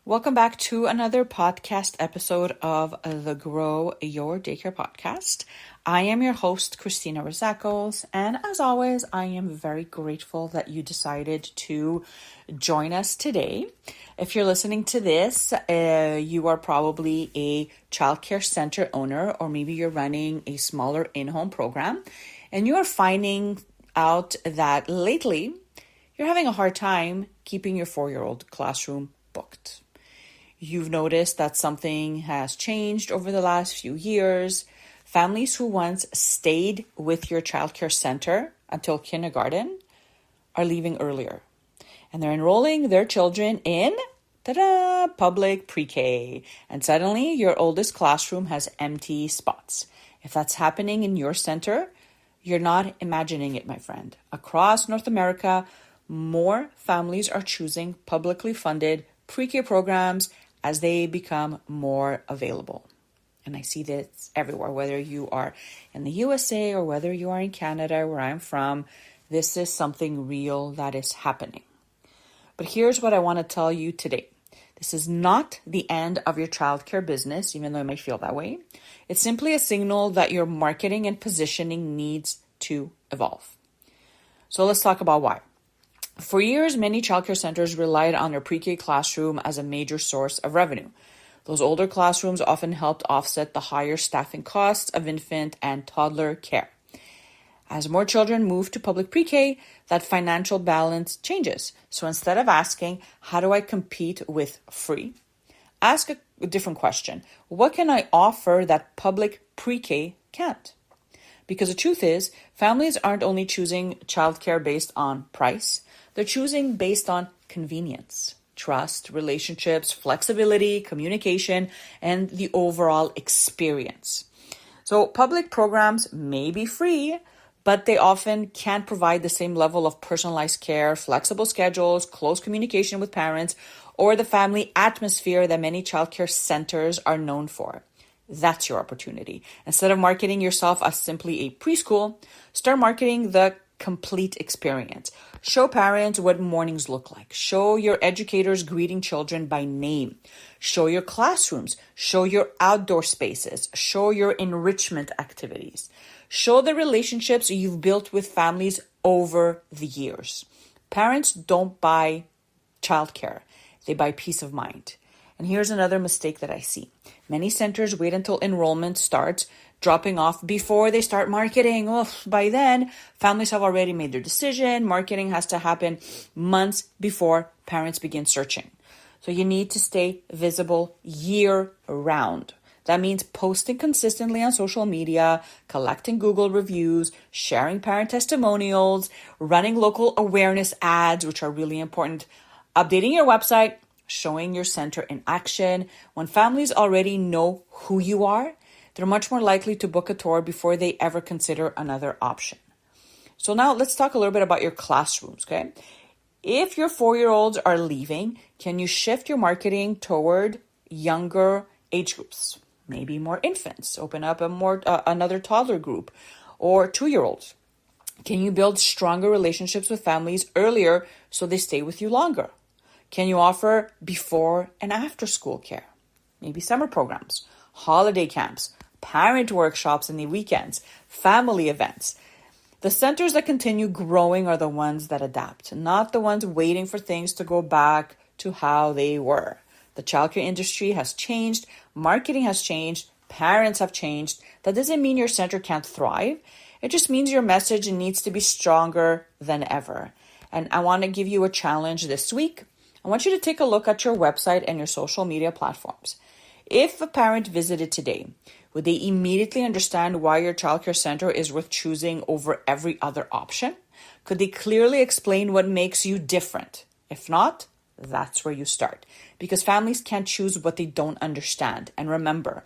Welcome back to another podcast episode of the Grow Your Daycare podcast. I am your host, Christina Rizakos, and as always, I am very grateful that you decided to join us today. If you're listening to this, you are probably a childcare center owner, or maybe you're running a smaller in-home program, and you are finding out that lately you're having a hard time keeping your 4-year-old classroom booked. You've noticed that something has changed over the last few years. Families who once stayed with your childcare center until kindergarten are leaving earlier. And they're enrolling their children in public pre-K. And suddenly your oldest classroom has empty spots. If that's happening in your center, you're not imagining it, my friend. Across North America, more families are choosing publicly funded pre-K programs as they become more available. And I see this everywhere, whether you are in the USA or whether you are in Canada, where I'm from, this is something real that is happening. But here's what I want to tell you today. This is not the end of your childcare business, even though it may feel that way. It's simply a signal that your marketing and positioning needs to evolve. So let's talk about why. For years, many childcare centers relied on their pre-K classroom as a major source of revenue. Those older classrooms often helped offset the higher staffing costs of infant and toddler care. As more children move to public pre-K, that financial balance changes. So instead of asking, how do I compete with free? Ask a different question. What can I offer that public pre-K can't? Because the truth is, families aren't only choosing childcare based on price. They're choosing based on convenience, trust, relationships, flexibility, communication, and the overall experience. So public programs may be free, but they often can't provide the same level of personalized care, flexible schedules, close communication with parents, or the family atmosphere that many childcare centers are known for. That's your opportunity. Instead of marketing yourself as simply a preschool, start marketing the complete experience. Show parents what mornings look like. Show your educators greeting children by name. Show your classrooms. Show your outdoor spaces. Show your enrichment activities. Show the relationships you've built with families over the years. Parents don't buy childcare. They buy peace of mind. And here's another mistake that I see. Many centers wait until enrollment starts, dropping off before they start marketing. By then, families have already made their decision. Marketing has to happen months before parents begin searching. So you need to stay visible year round. That means posting consistently on social media, collecting Google reviews, sharing parent testimonials, running local awareness ads, which are really important, updating your website, showing your center in action. When families already know who you are, they're much more likely to book a tour before they ever consider another option. So now let's talk a little bit about your classrooms, okay? If your 4-year-olds are leaving, can you shift your marketing toward younger age groups? Maybe more infants, open up another toddler group, or 2-year-olds. Can you build stronger relationships with families earlier so they stay with you longer? Can you offer before and after school care? Maybe summer programs, holiday camps, parent workshops in the weekends, family events. The centers that continue growing are the ones that adapt, not the ones waiting for things to go back to how they were. The childcare industry has changed, marketing has changed, parents have changed. That doesn't mean your center can't thrive. It just means your message needs to be stronger than ever. And I want to give you a challenge this week. I want you to take a look at your website and your social media platforms. If a parent visited today, would they immediately understand why your childcare center is worth choosing over every other option? Could they clearly explain what makes you different? If not, that's where you start. Because families can't choose what they don't understand. And remember,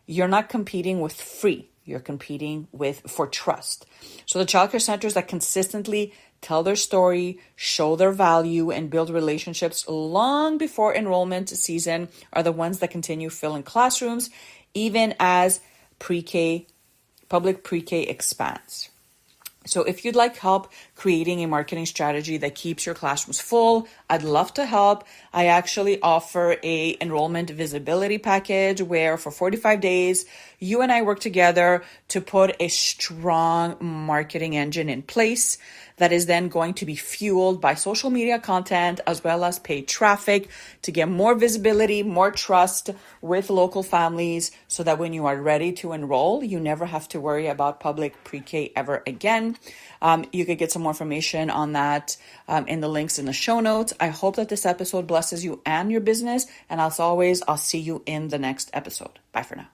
you're not competing with free. You're competing for trust. So the childcare centers that consistently tell their story, show their value, and build relationships long before enrollment season are the ones that continue filling classrooms, even as public pre-K expands. So if you'd like help creating a marketing strategy that keeps your classrooms full, I'd love to help. I actually offer a enrollment visibility package where for 45 days, you and I work together to put a strong marketing engine in place that is then going to be fueled by social media content as well as paid traffic to get more visibility, more trust with local families so that when you are ready to enroll, you never have to worry about public pre-K ever again. You could get some more information on that in the links in the show notes. I hope that this episode blesses you and your business. And as always, I'll see you in the next episode. Bye for now.